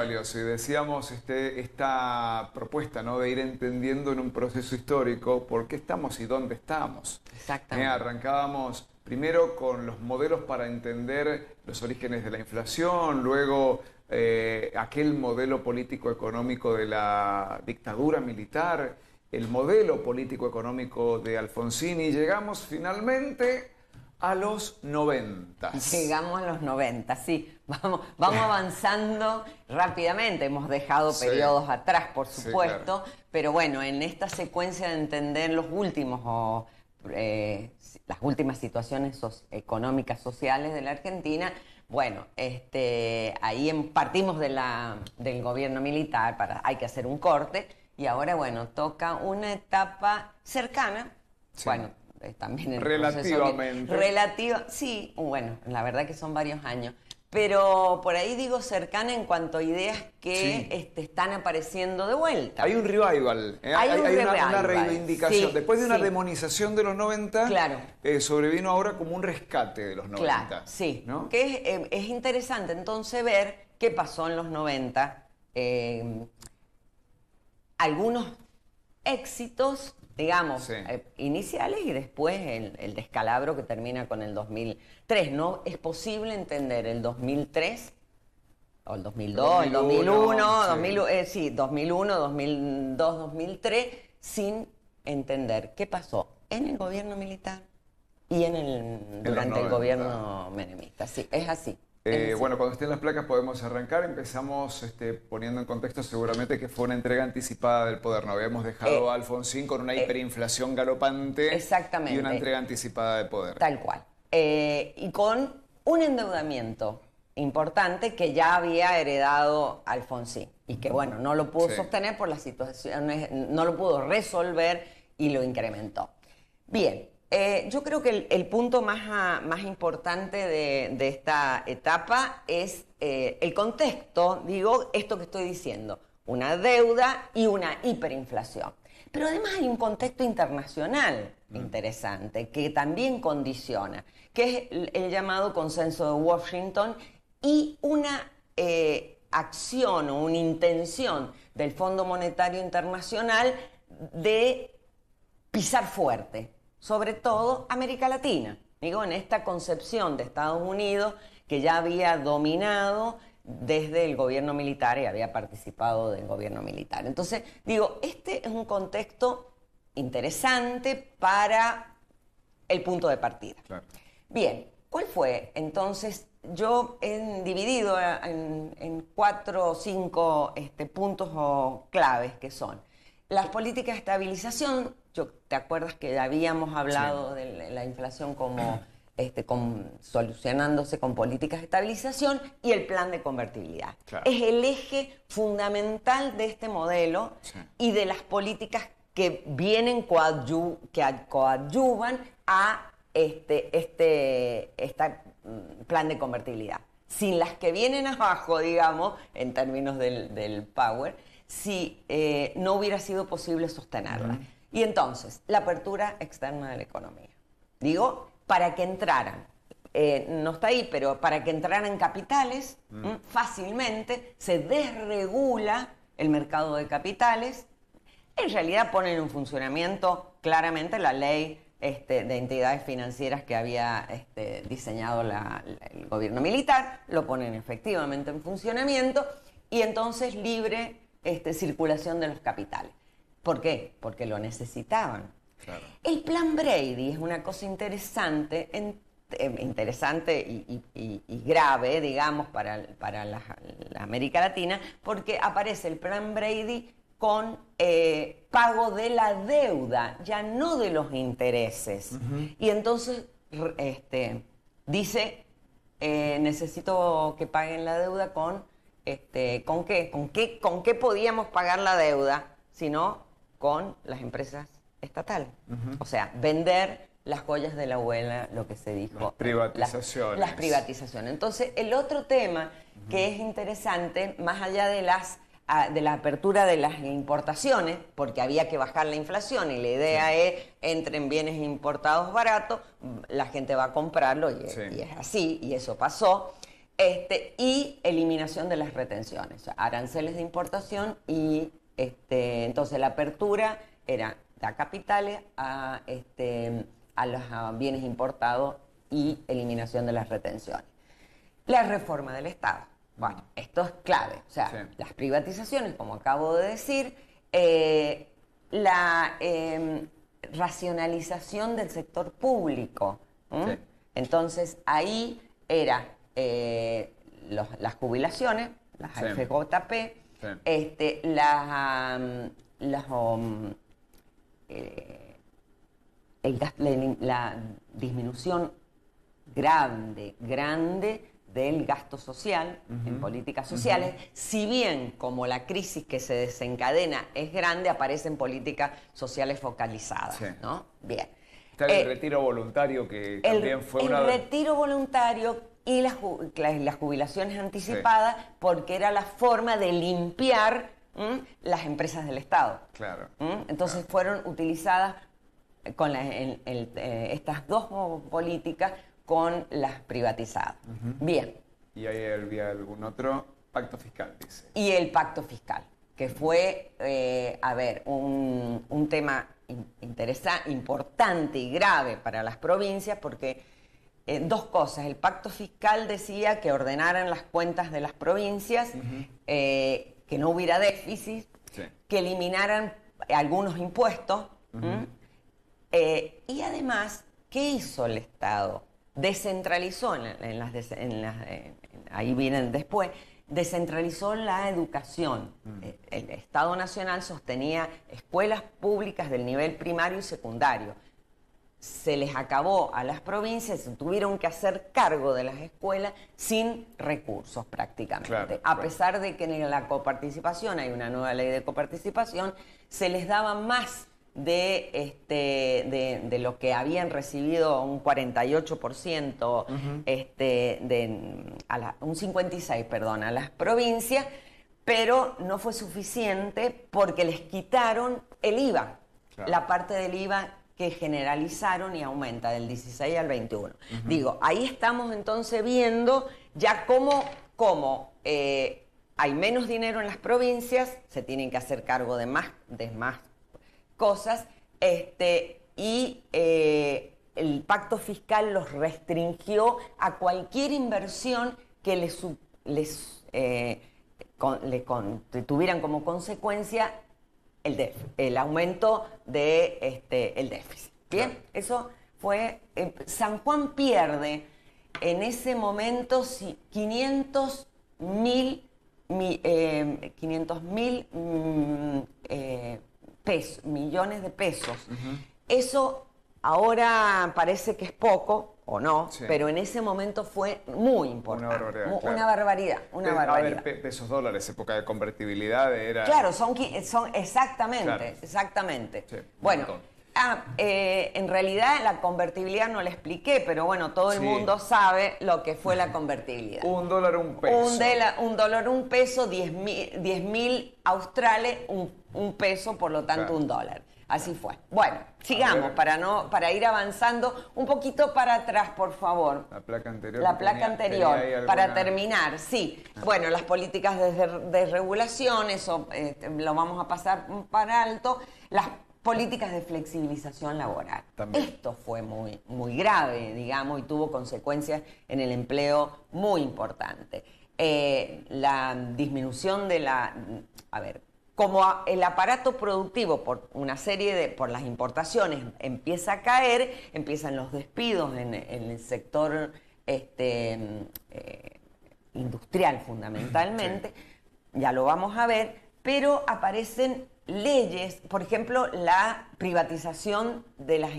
valioso. Y decíamos esta propuesta, ¿no?, de ir entendiendo en un proceso histórico por qué estamos y dónde estamos. Exactamente. Arrancábamos primero con los modelos para entender los orígenes de la inflación, luego aquel modelo político-económico de la dictadura militar, el modelo político-económico de Alfonsín, y llegamos finalmente a los 90. Llegamos a los 90, sí. Vamos avanzando rápidamente. Hemos dejado periodos atrás, por supuesto, claro. Pero bueno, en esta secuencia de entender los últimos las últimas situaciones económicas, sociales de la Argentina, bueno, ahí partimos del gobierno militar, hay que hacer un corte, y ahora, bueno, toca una etapa cercana, sí. Bueno, también el relativamente. Sí, bueno, la verdad que son varios años, pero por ahí digo cercana en cuanto a ideas que sí. Están apareciendo de vuelta. Hay un revival, hay una reivindicación. Sí, después de una sí. demonización de los 90, claro. Sobrevino ahora como un rescate de los 90. Claro, sí, ¿no? Que es interesante entonces ver qué pasó en los 90, algunos éxitos, digamos, sí. Iniciales, y después el descalabro que termina con el 2003. No es posible entender el 2003, o el 2002, el 2001, sí. 2001, 2002, 2003, sin entender qué pasó en el gobierno militar y durante el gobierno menemista. Sí, es así. Bueno, cuando estén las placas podemos arrancar. Empezamos poniendo en contexto seguramente que fue una entrega anticipada del poder. No habíamos dejado a Alfonsín con una hiperinflación galopante. Exactamente. Y una entrega anticipada de poder. Tal cual. Y con un endeudamiento importante que ya había heredado Alfonsín y que, bueno, no lo pudo sostener por las situaciones, no lo pudo resolver y lo incrementó. Bien. Yo creo que el punto más importante de esta etapa es el contexto, digo, esto que estoy diciendo, una deuda y una hiperinflación. Pero además hay un contexto internacional interesante que también condiciona, que es el llamado consenso de Washington y una acción o una intención del Fondo Monetario Internacional de pisar fuerte. Sobre todo América Latina, digo, en esta concepción de Estados Unidos que ya había dominado desde el gobierno militar y había participado del gobierno militar. Entonces, digo, este es un contexto interesante para el punto de partida. Claro. Bien, ¿cuál fue? Entonces, yo he dividido en 4 o 5 puntos claves que son las políticas de estabilización. ¿Te acuerdas que habíamos hablado de la inflación como solucionándose con políticas de estabilización y el plan de convertibilidad? Claro. Es el eje fundamental de este modelo y de las políticas que vienen que coadyuvan a este plan de convertibilidad. Sin las que vienen abajo, digamos, en términos del power, si no hubiera sido posible sostenerla. Y entonces, la apertura externa de la economía. Digo, para que entraran, no está ahí, pero para que entraran capitales fácilmente, se desregula el mercado de capitales. En realidad ponen en funcionamiento claramente la ley de entidades financieras que había diseñado el gobierno militar, lo ponen efectivamente en funcionamiento, y entonces libre circulación de los capitales. ¿Por qué? Porque lo necesitaban. Claro. El plan Brady es una cosa interesante y grave, digamos, para la América Latina, porque aparece el plan Brady con pago de la deuda, ya no de los intereses. Y entonces dice, necesito que paguen la deuda ¿con qué? ¿Con qué podíamos pagar la deuda? Sino con las empresas estatales. O sea, vender las joyas de la abuela, lo que se dijo. Las privatizaciones. Las privatizaciones. Entonces, el otro tema que es interesante, más allá de la apertura de las importaciones, porque había que bajar la inflación y la idea es, entren bienes importados baratos, la gente va a comprarlo y es así, y eso pasó. Y eliminación de las retenciones, o sea, aranceles de importación y entonces la apertura era da capitales a los bienes importados y eliminación de las retenciones. La reforma del Estado. Bueno, esto es clave. O sea, sí, las privatizaciones, como acabo de decir, la racionalización del sector público. Sí. Entonces, ahí era las jubilaciones, las sí, FJP, sí, la disminución grande del gasto social en políticas sociales, si bien como la crisis que se desencadena es grande, aparecen políticas sociales focalizadas, sí, ¿no? Bien. Está el retiro voluntario que también fue una... El retiro voluntario y las jubilaciones anticipadas, sí, porque era la forma de limpiar las empresas del Estado. Claro. Entonces claro, fueron utilizadas con estas dos políticas con las privatizadas. Bien. Y ahí había algún otro pacto fiscal, dice. Y el pacto fiscal, que fue, un tema interesante, importante y grave para las provincias, porque dos cosas. El pacto fiscal decía que ordenaran las cuentas de las provincias, que no hubiera déficit, sí, que eliminaran algunos impuestos, y además, ¿qué hizo el Estado? Descentralizó, ahí vienen después, descentralizó la educación. El Estado Nacional sostenía escuelas públicas del nivel primario y secundario. Se les acabó a las provincias, se tuvieron que hacer cargo de las escuelas sin recursos prácticamente. Claro, a pesar de que en la coparticipación, hay una nueva ley de coparticipación, se les daba más de lo que habían recibido, un 48%, un 56%, perdón, a las provincias, pero no fue suficiente porque les quitaron el IVA, claro, la parte del IVA que generalizaron y aumenta del 16 al 21. Digo, ahí estamos entonces viendo ya cómo hay menos dinero en las provincias, se tienen que hacer cargo de más cosas, y el pacto fiscal los restringió a cualquier inversión que tuvieran como consecuencia el aumento de el déficit. Bien, claro, eso fue... San Juan pierde en ese momento 500 mil millones de pesos. Eso ahora parece que es poco, o no, sí, pero en ese momento fue muy importante. Una barbaridad. Una barbaridad. A ver, pesos dólares, época de convertibilidad era... Claro, son exactamente, claro, exactamente. Sí, bueno, en realidad la convertibilidad no la expliqué, pero bueno, todo el mundo sabe lo que fue la convertibilidad. $1, $1 peso. $1, $1 peso, 10.000 australes, un peso, por lo tanto, claro, $1. Así fue. Bueno, sigamos para ir avanzando un poquito para atrás, por favor. La placa anterior. La placa anterior, para terminar, sí. Bueno, las políticas de regulación, eso lo vamos a pasar para alto. Las políticas de flexibilización laboral. También. Esto fue muy, muy grave, digamos, y tuvo consecuencias en el empleo muy importantes. La disminución de como el aparato productivo por las importaciones empieza a caer, empiezan los despidos en el sector industrial fundamentalmente, sí, ya lo vamos a ver, pero aparecen leyes, por ejemplo, la privatización de las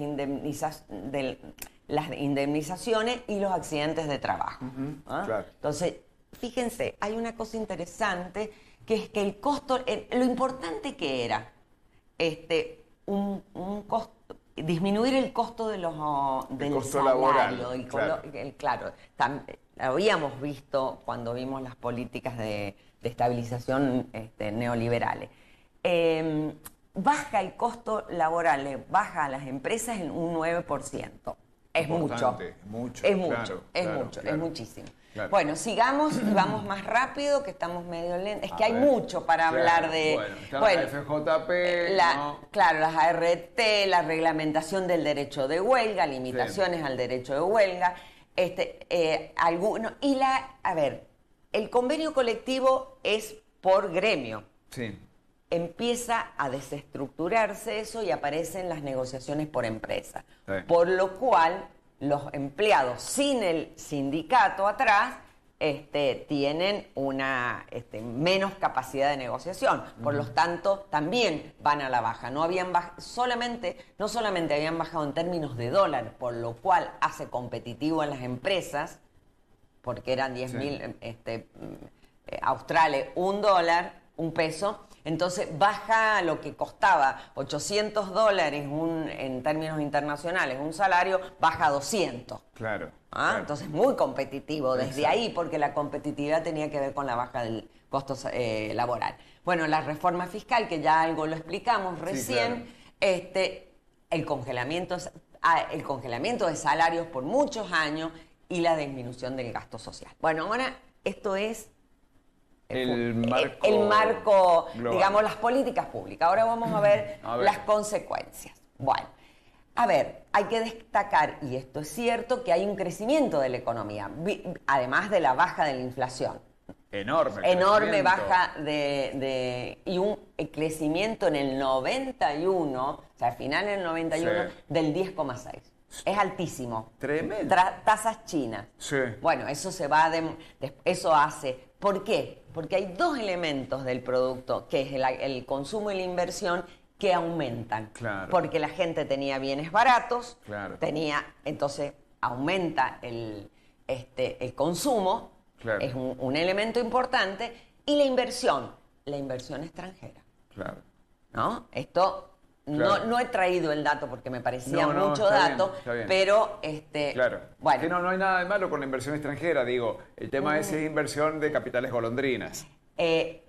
indemnizaciones y los accidentes de trabajo. Claro. Entonces, fíjense, hay una cosa interesante, que es que el costo, lo importante que era disminuir el costo del costo salario. Laboral, Claro, lo habíamos visto cuando vimos las políticas de estabilización neoliberales. Baja el costo laboral, baja a las empresas en un 9%. Es mucho. Mucho, es mucho, mucho, es muchísimo. Claro. Bueno, sigamos y vamos más rápido, que estamos medio lentos. Es que hay ver, mucho para claro, hablar de... Bueno, está la FJP, ¿no? Claro, las ART, la reglamentación del derecho de huelga, limitaciones al derecho de huelga, a ver, el convenio colectivo es por gremio. Sí. Empieza a desestructurarse eso y aparecen las negociaciones por empresa. Sí. Por lo cual, los empleados sin el sindicato atrás tienen una menos capacidad de negociación. Por lo tanto, también van a la baja. No solamente habían bajado en términos de dólar, por lo cual hace competitivo a las empresas, porque eran 10.000 australes, $1, $1. Entonces baja lo que costaba $800 en términos internacionales, un salario, baja a 200. Claro. Claro. Entonces muy competitivo desde ahí, porque la competitividad tenía que ver con la baja del costo laboral. Bueno, la reforma fiscal, que ya algo lo explicamos recién, sí, claro. El congelamiento de salarios por muchos años y la disminución del gasto social. Bueno, ahora esto es el marco global, digamos, las políticas públicas. Ahora vamos a ver las consecuencias. Bueno, a ver, hay que destacar, y esto es cierto, que hay un crecimiento de la economía, además de la baja de la inflación. Enorme baja y un crecimiento en el 91, o sea, al final del 91, sí, del 10,6. Es altísimo. Tremendo. Tasas chinas. Sí. Bueno, eso eso hace. ¿Por qué? Porque hay dos elementos del producto, que es el consumo y la inversión, que aumentan. Claro. Porque la gente tenía bienes baratos, claro, entonces aumenta el consumo, claro, es un elemento importante, y la inversión extranjera. Claro. ¿No? Esto... Claro. No he traído el dato porque me parecía mucho está dato, bien, está bien. pero claro. bueno. Que no hay nada de malo con la inversión extranjera, digo. El tema es inversión de capitales golondrinas. Porque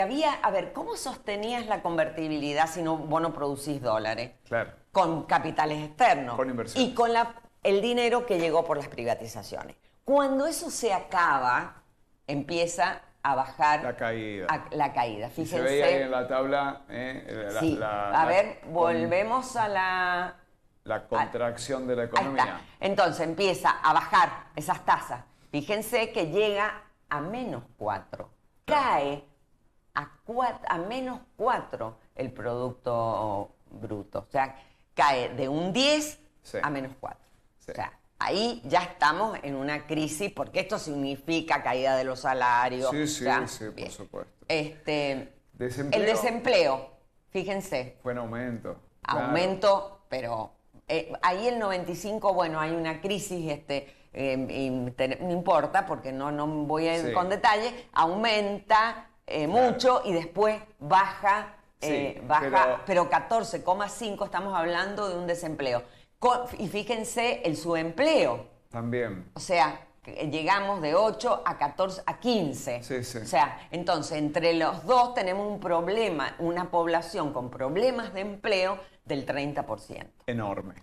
a ver, ¿cómo sostenías la convertibilidad si vos no producís dólares? Claro. Con capitales externos. Con inversión. Y con el dinero que llegó por las privatizaciones. Cuando eso se acaba, empieza a bajar la caída. Fíjense. Y se ve ahí en la tabla. Sí. Volvemos a la contracción de la economía. Ahí está. Entonces empieza a bajar esas tasas. Fíjense que llega a -4. Cae a -4 el Producto Bruto. O sea, cae de un 10 a -4. Sí. O sea, ahí ya estamos en una crisis, porque esto significa caída de los salarios. Sí, por supuesto. El desempleo, fíjense. Fue en aumento. Aumento, pero ahí el 95, bueno, hay una crisis, no importa, porque no voy a ir con detalle, aumenta mucho y después baja, pero 14,5 estamos hablando de un desempleo. Y fíjense el subempleo. También. O sea, llegamos de 8 a 14, a 15. Sí, sí. O sea, entonces, entre los dos tenemos un problema, una población con problemas de empleo del 30%. Enorme.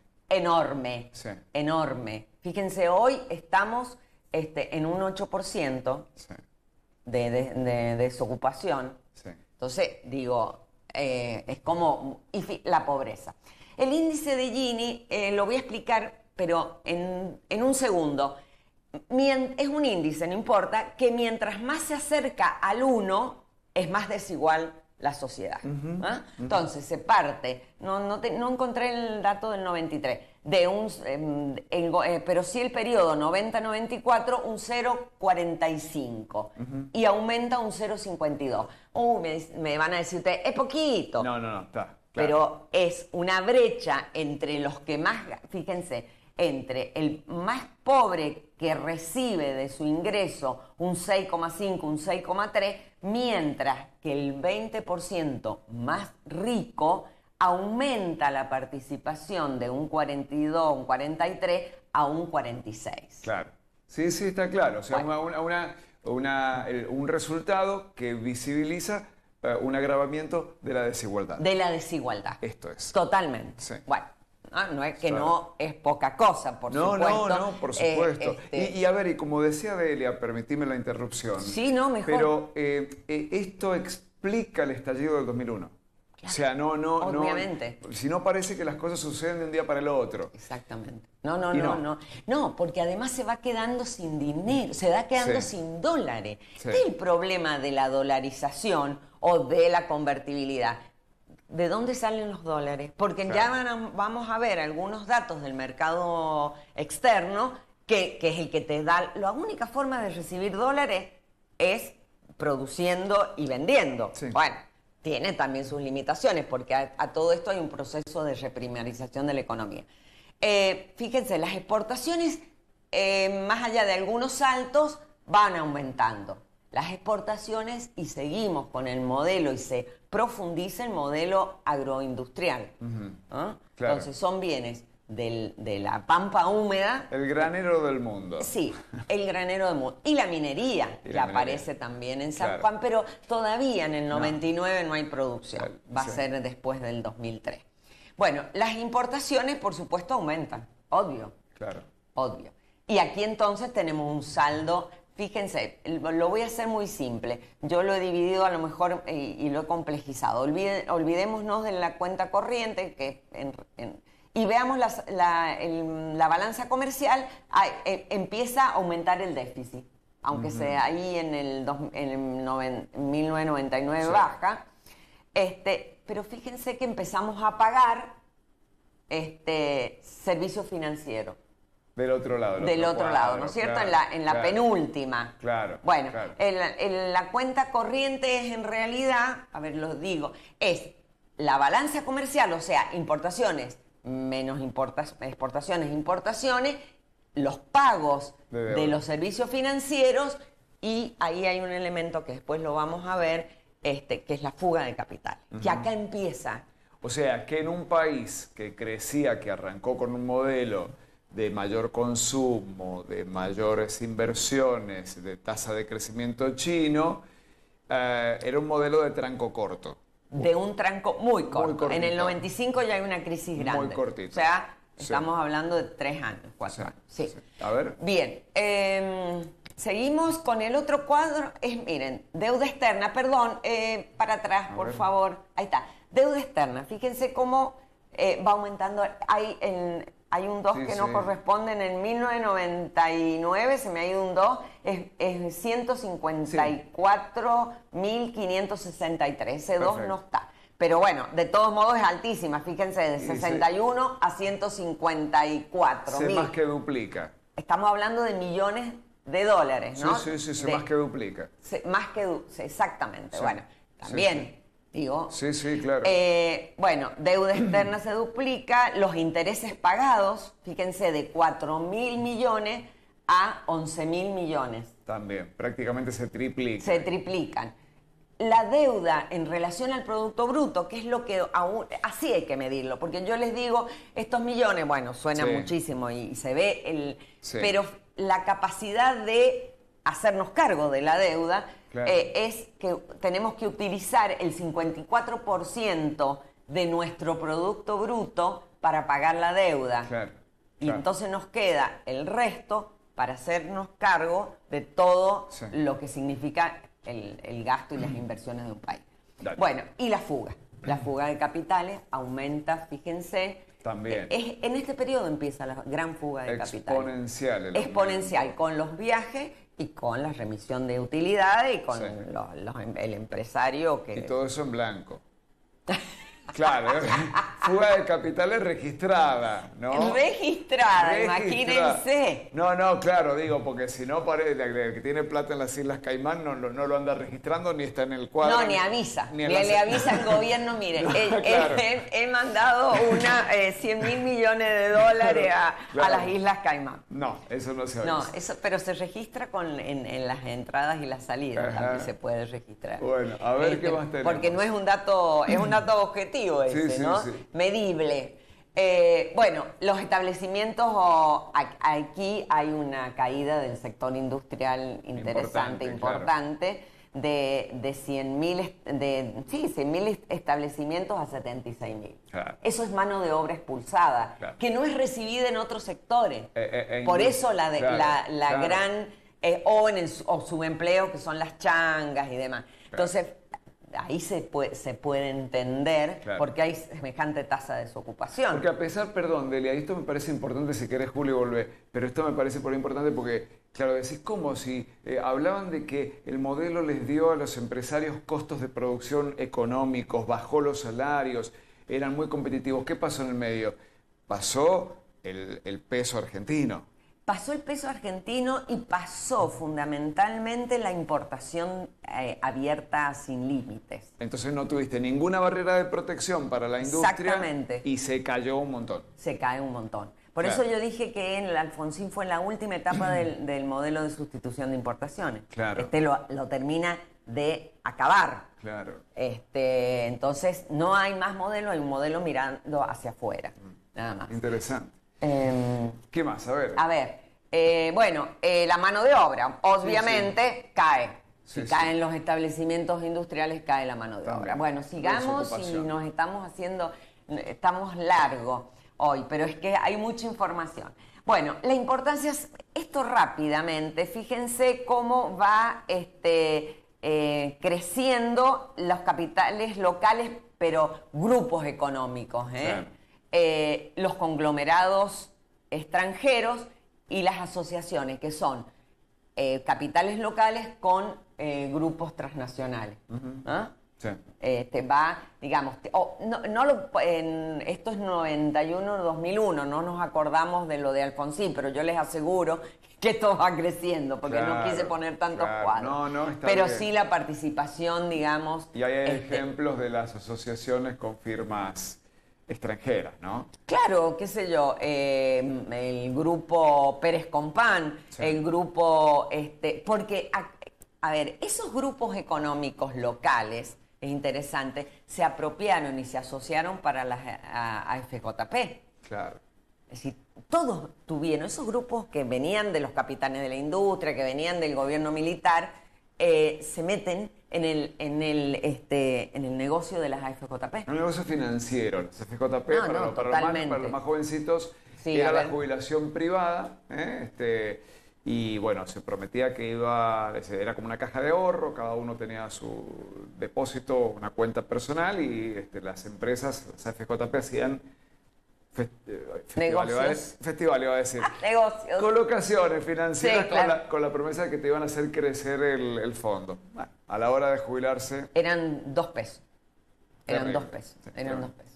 Sí. Enorme. Fíjense, hoy estamos en un 8% sí, de desocupación. Sí. Entonces, digo, es como la pobreza. El índice de Gini lo voy a explicar, pero en un segundo. Es un índice, no importa, que mientras más se acerca al 1, es más desigual la sociedad. Entonces, se parte, no encontré el dato del 93, pero sí el periodo 90-94, un 0,45, y aumenta un 0,52. Me van a decir ustedes, es poquito. No, está. Claro. Pero es una brecha entre los que más, fíjense, entre el más pobre que recibe de su ingreso un 6,5, un 6,3, mientras que el 20% más rico aumenta la participación de un 42, un 43 a un 46. Claro. Sí, está claro. O sea, bueno, un resultado que visibiliza un agravamiento de la desigualdad. De la desigualdad. Esto es. Totalmente. Sí. Bueno, No es que Claro. no es poca cosa, por supuesto. No, por supuesto. Y a ver, y como decía Delia, permitime la interrupción. Sí, no, mejor. Pero esto explica el estallido del 2001. Claro, O sea, obviamente. Si no, parece que las cosas suceden de un día para el otro. Exactamente. Y No. No, porque además se va quedando sin dinero, se va quedando Sí. sin dólares. Sí. Este es el problema de la dolarización o de la convertibilidad. ¿De dónde salen los dólares? Porque Claro. ya vamos a ver algunos datos del mercado externo que es el que te da. La única forma de recibir dólares es produciendo y vendiendo. Sí. Bueno, tiene también sus limitaciones porque a todo esto hay un proceso de reprimarización de la economía. Fíjense, las exportaciones, más allá de algunos saltos, van aumentando. Las exportaciones, y seguimos con el modelo y se profundiza el modelo agroindustrial. Claro. Entonces son bienes de la pampa húmeda. El granero del mundo. Sí, el granero del mundo. Y la minería, Y que la minería. aparece también en San Claro. Juan, pero todavía en el 99 no hay producción. Claro, Va a sí. ser después del 2003. Bueno, las importaciones, por supuesto, aumentan. Obvio. Claro. Obvio. Y aquí entonces tenemos un saldo, fíjense, lo voy a hacer muy simple. Yo lo he dividido a lo mejor y lo he complejizado. Olvidémonos de la cuenta corriente y veamos la balanza comercial, empieza a aumentar el déficit. Aunque sea ahí en el 1999 Sí. baja. Pero fíjense que empezamos a pagar servicios financieros. Del otro lado. Del otro lado, ¿no es cierto? Claro, en la claro. penúltima. Claro. Bueno, claro. la cuenta corriente es en realidad, a ver, lo digo, es la balanza comercial, o sea, importaciones menos exportaciones, importaciones, los pagos De de deuda. los servicios financieros, y ahí hay un elemento que después lo vamos a ver, que es la fuga de capital, que acá empieza. O sea, que en un país que crecía, que arrancó con un modelo de mayor consumo, de mayores inversiones, de tasa de crecimiento chino, era un modelo de tranco corto. De un tranco muy corto. cortito. En el 95 ya hay una crisis grande. Muy cortito. O sea, Sí. estamos hablando de 3 años, 4 Sí, años. Sí. sí. A ver. Bien. Seguimos con el otro cuadro. Miren, deuda externa. Perdón, para atrás, A por ver. favor. Ahí está. Deuda externa. Fíjense cómo va aumentando. Hay un 2 Sí, que no sí. corresponde. En el 1999 se me ha ido un 2. Es 154.563. Ese 2 Perfecto. no está. Pero bueno, de todos modos es altísima. Fíjense, de Sí, 61 a 154 Se mil. más que duplica. Estamos hablando de millones de dólares, ¿no? Sí, se De- más que duplica. más que exactamente. Sí, Bueno, sí, también, digo. Sí, sí, claro. Bueno, deuda externa se duplica, los intereses pagados, fíjense, de 4.000 millones a 11.000 millones. También, prácticamente se triplica. Se triplican. La deuda en relación al Producto Bruto, que es lo que aún, así hay que medirlo, porque yo les digo, estos millones, bueno, suena Sí. muchísimo y se ve Sí. pero la capacidad de hacernos cargo de la deuda Claro. es que tenemos que utilizar el 54% de nuestro Producto Bruto para pagar la deuda. Claro. Y claro. entonces nos queda el resto para hacernos cargo de todo Sí. lo que significa el gasto y las inversiones de un país. Dale. Bueno, y la fuga. La fuga de capitales aumenta, fíjense. También. En este periodo empieza la gran fuga de capitales. Exponencial. el aumento. Exponencial, con los viajes y con la remisión de utilidades y con Sí. el empresario que... Y todo eso en blanco. Claro, fuga de capitales registrada, ¿no? Registrada, Registrada. imagínense. No, claro, digo, porque si no, parece que tiene plata en las Islas Caimán no lo anda registrando ni está en el cuadro. No, ni avisa. ni en Le, las- le avisa al gobierno, mire, No, claro. he mandado 100.000 millones de dólares Claro. a las Islas Caimán. No, eso no se avisa. No, eso, pero se registra en las entradas y las salidas, Ajá. también se puede registrar. Bueno, a ver qué más tenemos. Porque no es un dato, es un dato objetivo ese, Sí, ¿no? sí. Medible. Bueno, los establecimientos, aquí hay una caída del sector industrial interesante, Importante, importante. de 100.000 establecimientos a 76.000. Claro. Eso es mano de obra expulsada, Claro. que no es recibida en otros sectores. Por eso la gran... o subempleo, que son las changas y demás. Claro. Entonces, ahí se puede entender Claro. por qué hay semejante tasa de desocupación. Porque a pesar, perdón, Delia, esto me parece importante, si querés, Julio, volvé, pero esto me parece por importante porque, claro, decís como si hablaban de que el modelo les dio a los empresarios costos de producción económicos, bajó los salarios, eran muy competitivos. ¿Qué pasó en el medio? Pasó el peso argentino. Pasó el peso argentino y pasó fundamentalmente la importación abierta sin límites. Entonces no tuviste ninguna barrera de protección para la industria. Exactamente. Y se cayó un montón. Se cae un montón. Por Claro. eso yo dije que en el Alfonsín fue la última etapa del modelo de sustitución de importaciones. Claro. Lo termina de acabar. Claro. Entonces no hay más modelo, hay un modelo mirando hacia afuera. Nada más. Interesante. Em, ¿Qué más? A ver. A ver, la mano de obra, obviamente, cae. Si Sí, caen los establecimientos industriales, cae la mano de También. obra. Bueno, sigamos y Desocupación. nos estamos largo hoy, pero es que hay mucha información. Bueno, la importancia es, esto rápidamente, fíjense cómo va creciendo los capitales locales, pero grupos económicos, Claro. Los conglomerados extranjeros y las asociaciones, que son capitales locales con grupos transnacionales. ¿Ah? Sí. Digamos, esto es 91-2001, no nos acordamos de lo de Alfonsín, pero yo les aseguro que esto va creciendo, porque no Claro, quise poner tantos claro. cuadros. No, está pero bien. sí la participación, digamos. Y hay ejemplos de las asociaciones con firmas extranjeras, ¿no? Claro, qué sé yo, el grupo Pérez Compán, Sí. el grupo, porque, a ver, esos grupos económicos locales, es interesante, se apropiaron y se asociaron para las AFJP. Claro. Es decir, todos tuvieron, esos grupos que venían de los capitanes de la industria, que venían del gobierno militar, se meten en el negocio de las AFJP. Un negocio financiero, las FJP, No, para los más jovencitos, Sí, era a la ver. jubilación privada, y bueno, se prometía que era como una caja de ahorro, cada uno tenía su depósito, una cuenta personal, y las empresas, las FJP, hacían Negocios. festival, iba a decir. Negocios. Colocaciones financieras Sí, claro. con la promesa de que te iban a hacer crecer el fondo. Bueno, a la hora de jubilarse, Eran 2 pesos. Eran Terrible. 2 pesos. Sí, Eran terrible. 2 pesos.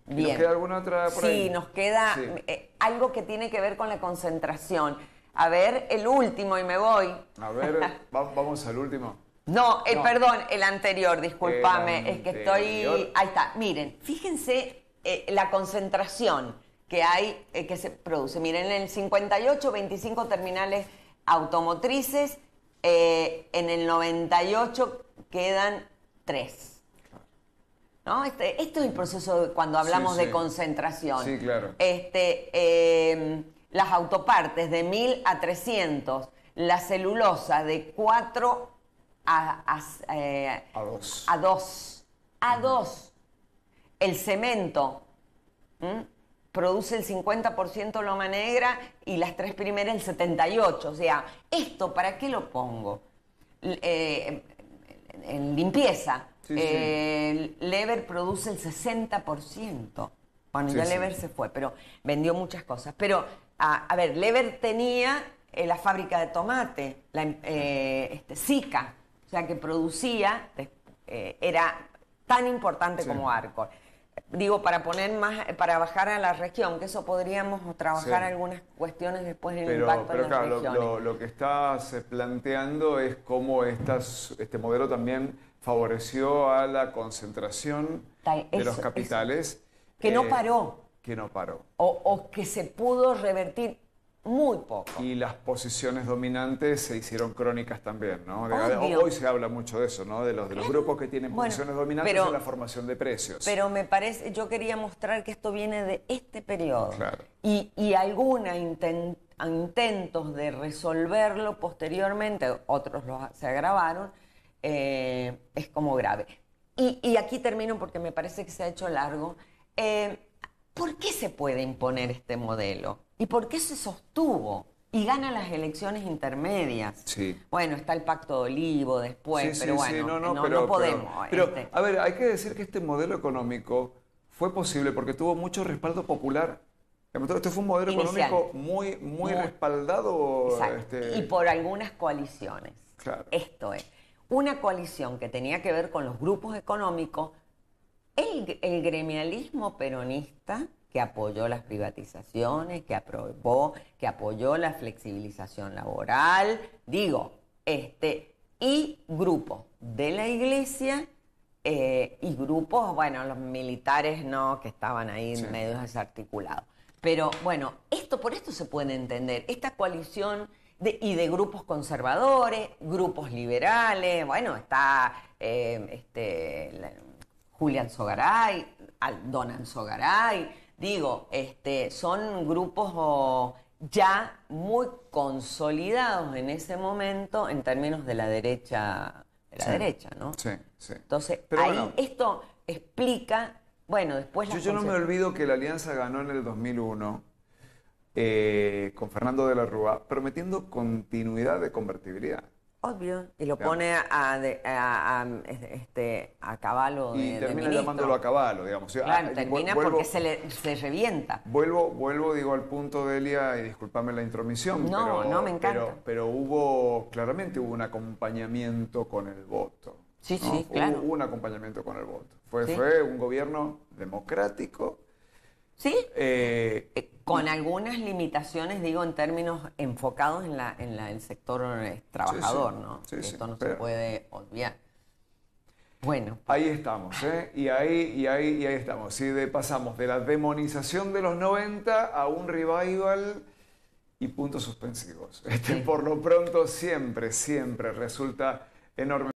¿nos Bien. queda alguna otra por ahí? Sí, nos queda Sí. algo que tiene que ver con la concentración. A ver, el último y me voy. A ver, vamos al último. No, No. perdón, el anterior, discúlpame, El es que anterior. estoy... Ahí está, miren, fíjense la concentración que hay, que se produce. Miren, en el 58, 25 terminales automotrices, en el 98 quedan 3. ¿No? Esto es el proceso cuando hablamos Sí, sí. de concentración. Sí, claro. Las autopartes de 1000 a 300, la celulosa de 4 a A 2. a 2. A 2. El cemento produce el 50% loma negra y las 3 primeras el 78%. O sea, ¿esto para qué lo pongo? En limpieza. Sí, sí. Lever produce el 60%. Bueno, Sí, ya sí. Lever se fue, pero vendió muchas cosas. Pero, a ver, Lever tenía la fábrica de tomate, Sica, o sea, que producía, era tan importante Sí. como Arcor. Digo, para bajar a la región, que eso podríamos trabajar Sí. algunas cuestiones después del Pero impacto en las claro, regiones. lo que estás planteando es cómo este modelo también favoreció a la concentración de los Eso, capitales. Que no paró, Que no paró. o que se pudo revertir muy poco. Y las posiciones dominantes se hicieron crónicas también, ¿no? Obvio. Hoy se habla mucho de eso, ¿no? De los grupos que tienen Bueno, posiciones dominantes pero- en la formación de precios. Pero me parece, yo quería mostrar que esto viene de este periodo. Claro. Y alguna intentos de resolverlo posteriormente, otros se agravaron, es como grave. Y aquí termino porque me parece que se ha hecho largo. ¿Por qué se puede imponer este modelo? ¿Y por qué se sostuvo? Y gana las elecciones intermedias. Sí. Bueno, está el Pacto de Olivo después, Sí, pero sí, bueno, sí, no podemos. Pero, a ver, hay que decir que este modelo económico fue posible porque tuvo mucho respaldo popular. Este fue un modelo Inicial. económico muy respaldado. Y por algunas coaliciones. Claro. Esto es, una coalición que tenía que ver con los grupos económicos, el gremialismo peronista, que apoyó las privatizaciones, que apoyó la flexibilización laboral, y grupos de la iglesia y grupos, bueno, los militares no, que estaban ahí Sí. medio desarticulados. Pero bueno, por esto se puede entender, esta coalición de grupos conservadores, grupos liberales, bueno, está Julián Sogaray, Donan Sogaray, son grupos ya muy consolidados en ese momento en términos de la derecha, ¿no? Sí, sí. Entonces, Pero ahí bueno, esto explica, bueno, después yo no me olvido que la Alianza ganó en el 2001 con Fernando de la Rúa, prometiendo continuidad de convertibilidad. Obvio, y lo pone a Cavallo Y de termina ministro. llamándolo a Cavallo, digamos. Claro, termina porque se revienta. Vuelvo, digo, al punto de Elia, y discúlpame la intromisión, No, me encanta. pero claramente hubo un acompañamiento con el voto. Sí, ¿no? sí, claro. Hubo un acompañamiento con el voto. Sí. Fue un gobierno democrático. Sí, con algunas limitaciones, en términos enfocados en el sector trabajador, sí, ¿no? sí, sí, Esto no se pero- puede olvidar. Bueno, Ahí estamos, ¿eh? Y ahí estamos. Sí, pasamos de la demonización de los 90 a un revival y puntos suspensivos. Sí. Por lo pronto, siempre resulta enorme.